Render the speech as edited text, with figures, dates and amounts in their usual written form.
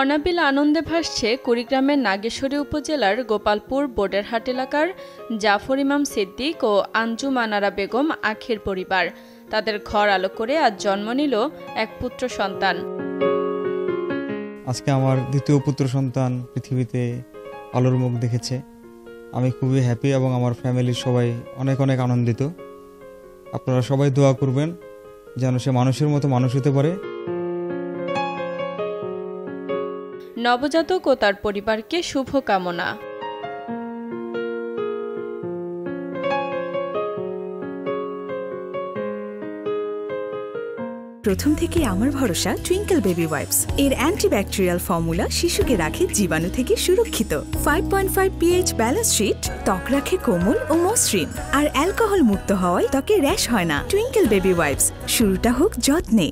অনাবিল আনন্দে ভাসছে কুড়িগ্রামের নাগেশ্বরী উপজেলার গোপালপুর বোর্ডেরহাট এলাকার জাফর ইমাম সিদ্দিক ও আঞ্জুম আনারা বেগম আখির পরিবার। তাদের ঘর আলো করে আজ জন্ম নিল এক পুত্র সন্তান। আজকে আমার দ্বিতীয় পুত্র সন্তান পৃথিবীতে আলোর মুখ দেখেছে। আমি খুবই হ্যাপি এবং আমার ফ্যামিলির সবাই অনেক অনেক আনন্দিত। আপনারা সবাই দোয়া করবেন যেন সে মানুষের মতো মানুষ হতে পারে। নবজাতক ও তার পরিবারকে শুভকামনা। প্রথম থেকে আমার ভরসা টুইঙ্কেল বেবি ওয়াইপস। এর অ্যান্টিব্যাকটেরিয়াল ফর্মুলা শিশুকে রাখে জীবাণু থেকে সুরক্ষিত। 5.5 pH ব্যালেন্স শিট ত্বক রাখে কোমল ও মসৃণ, আর অ্যালকোহল মুক্ত হওয়ায় ত্বকে র্যাশ হয় না। টুইঙ্কেল বেবি ওয়াইপস, শুরুটা হোক যত্নে।